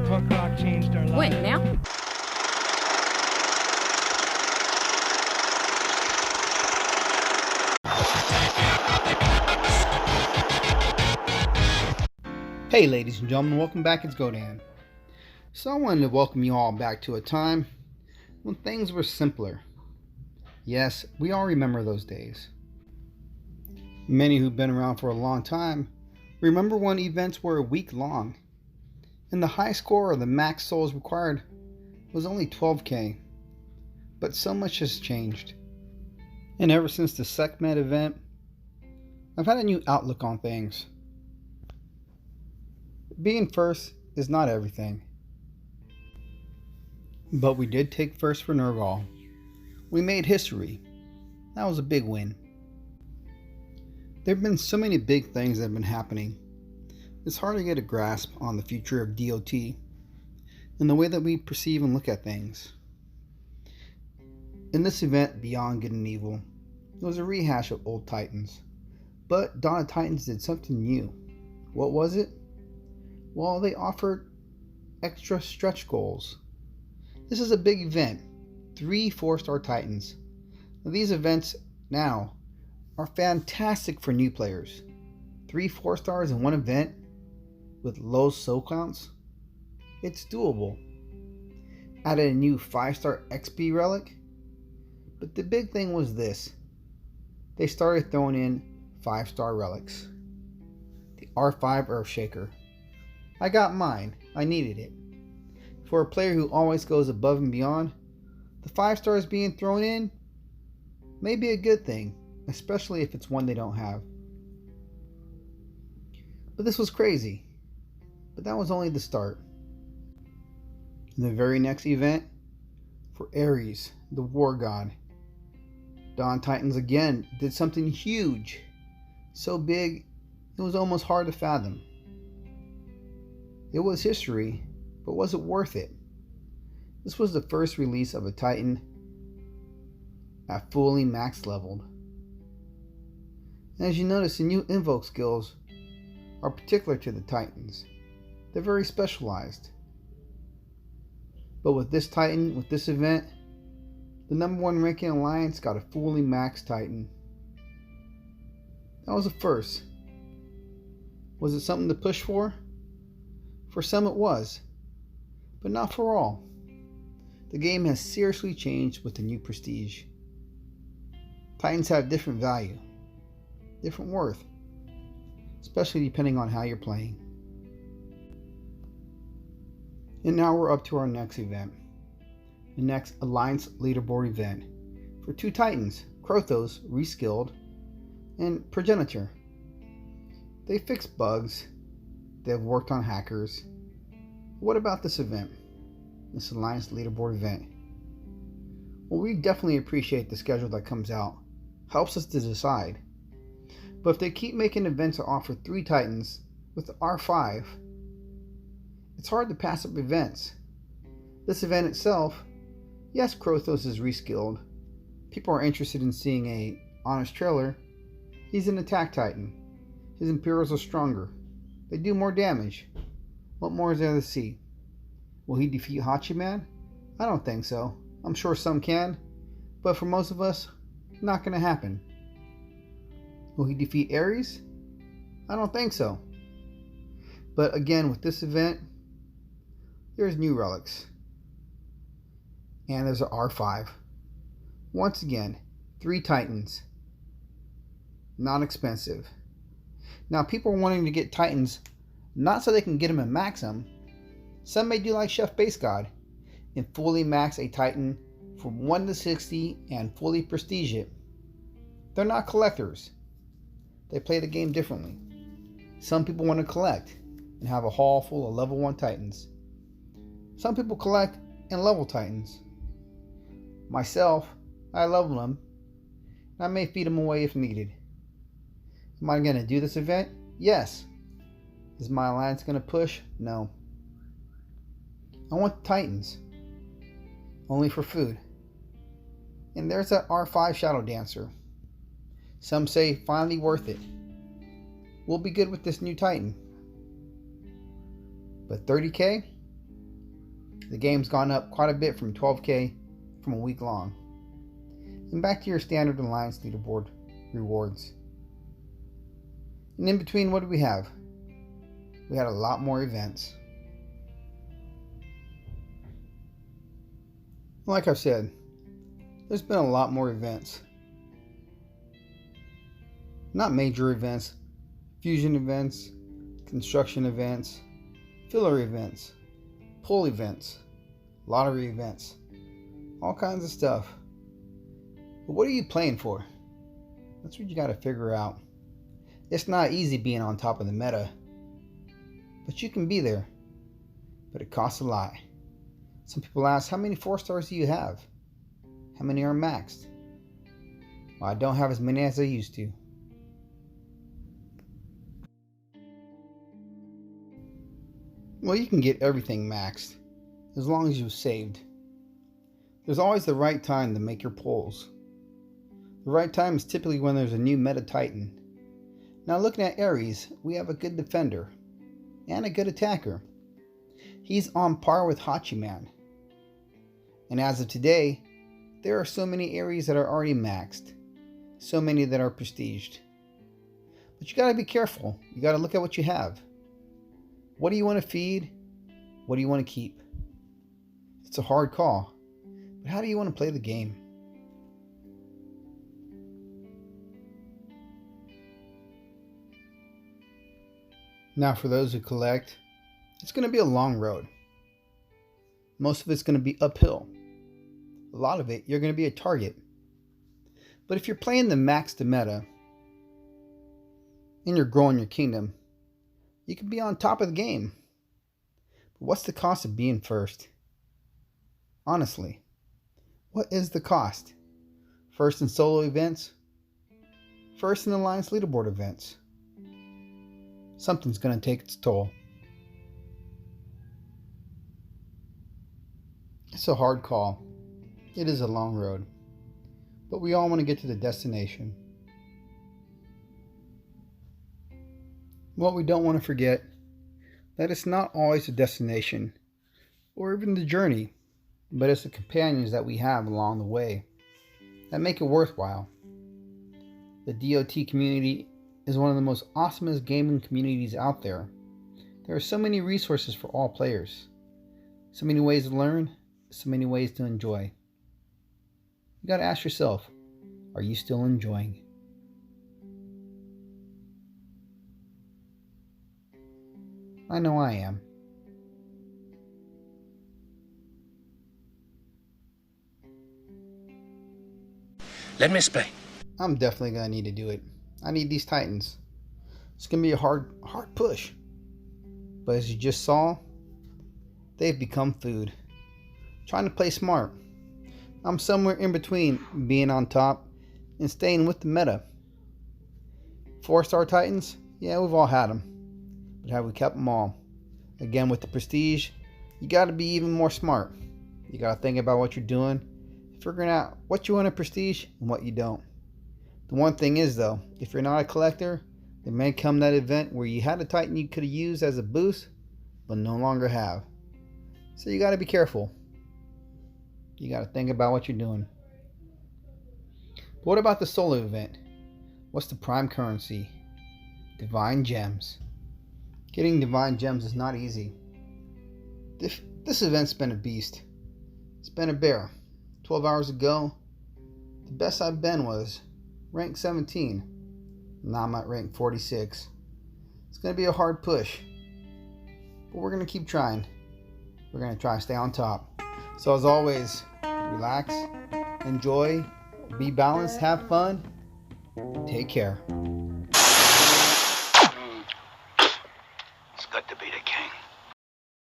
punk rock changed our lives. When, now? Hey ladies and gentlemen, welcome back, it's Godan. So I wanted to welcome you all back to a time when things were simpler. Yes, we all remember those days. Many who've been around for a long time remember when events were a week long, and the high score or the max souls required was only 12k. But so much has changed. And ever since the SecMed event, I've had a new outlook on things. Being first is not everything. But we did take first for Nergal. We made history. That was a big win. There have been so many big things that have been happening. It's hard to get a grasp on the future of DOT and the way that we perceive and look at things. In this event, Beyond Good and Evil, it was a rehash of old Titans. But Dawn of Titans did something new. What was it? Well, they offered extra stretch goals. This is a big event. 3 4-star Titans. Now, these events now are fantastic for new players. 3 4 stars in one event with low soul counts. It's doable. Added a new 5-star XP relic. But the big thing was this. They started throwing in 5-star relics. The R5 Earthshaker. I got mine. I needed it. For a player who always goes above and beyond, the 5 stars being thrown in may be a good thing, especially if it's one they don't have. But this was crazy. But that was only the start. In the very next event, for Ares, the War God, Dawn Titans again did something huge. So big, it was almost hard to fathom. It was history, but was it worth it? This was the first release of a Titan at fully max leveled. And as you notice, the new invoke skills are particular to the Titans. They're very specialized. But with this Titan, with this event, the number 1 ranking alliance got a fully maxed Titan. That was a first. Was it something to push for? For some it was, but not for all. The game has seriously changed with the new prestige. Titans have different value, different worth, especially depending on how you're playing. And now we're up to our next event, the next Alliance Leaderboard event for 2 Titans, Krothos, Reskilled, and Progenitor. They fixed bugs. They've worked on hackers. What about this event? This Alliance Leaderboard event? Well, we definitely appreciate the schedule that comes out. Helps us to decide. But if they keep making events that offer 3 Titans with the R5, it's hard to pass up events. This event itself, yes, Krothos is reskilled. People are interested in seeing a honest trailer. He's an attack Titan. His Imperials are stronger. They do more damage. What more is there to see? Will he defeat Hachiman? I don't think so. I'm sure some can, but for most of us, not going to happen. Will he defeat Ares? I don't think so. But again, with this event, there's new relics. And there's an R5. Once again, 3 Titans. Not expensive. Now, people are wanting to get Titans not so they can get them and max them. Some may do like Chef Base God and fully max a Titan from 1 to 60 and fully prestige it. They're not collectors. They play the game differently. Some people want to collect and have a haul full of level 1 Titans. Some people collect and level Titans. Myself, I level them. I may feed them away if needed. Am I going to do this event? Yes. Is my alliance going to push? No. I want Titans. Only for food. And there's that R5 Shadow Dancer. Some say finally worth it. We'll be good with this new Titan. But 30k? The game's gone up quite a bit from 12K from a week long. And back to your standard Alliance leaderboard rewards. And in between, what do we have? We had a lot more events. Like I've said, there's been a lot more events. Not major events, fusion events, construction events, filler events, pull events, lottery events, all kinds of stuff. But what are you playing for? That's what you got to figure out. It's not easy being on top of the meta, but you can be there. But it costs a lot. Some people ask, how many 4 stars do you have? How many are maxed? Well, I don't have as many as I used to. Well, you can get everything maxed as long as you've saved. There's always the right time to make your pulls. The right time is typically when there's a new meta titan. Now looking at Ares, we have a good defender and a good attacker. He's on par with Hachiman. And as of today, there are so many Ares that are already maxed. So many that are prestiged. But you gotta be careful. You gotta look at what you have. What do you want to feed? What do you want to keep? It's a hard call. But how do you want to play the game? Now for those who collect, it's going to be a long road. Most of it's going to be uphill. A lot of it, you're going to be a target. But if you're playing the max to meta, and you're growing your kingdom, you can be on top of the game. But what's the cost of being first? Honestly, what is the cost? First in solo events? First in Alliance leaderboard events? Something's going to take its toll. It's a hard call. It is a long road. But we all want to get to the destination. What we don't want to forget, that it's not always the destination, or even the journey, but it's the companions that we have along the way that make it worthwhile. The DOT community is one of the most awesomest gaming communities out there. There are so many resources for all players, so many ways to learn, so many ways to enjoy. You got to ask yourself, are you still enjoying? I know I am. Let me explain. I'm definitely going to need to do it. I need these titans. It's going to be a hard push. But as you just saw, they've become food. Trying to play smart. I'm somewhere in between being on top and staying with the meta. 4-star titans? Yeah, we've all had them. But have we kept them all? Again, with the prestige, you got to be even more smart. You got to think about what you're doing, figuring out what you want to prestige and what you don't. The one thing is though, if you're not a collector, there may come that event where you had a titan you could have used as a boost, but no longer have. So you got to be careful. You got to think about what you're doing. But what about the solo event? What's the prime currency? Divine gems. Getting divine gems is not easy. This event's been a beast. It's been a bear. 12 hours ago, the best I've been was rank 17. Now I'm at rank 46. It's going to be a hard push, but we're going to keep trying. We're going to try to stay on top. So as always, relax, enjoy, be balanced, have fun, take care.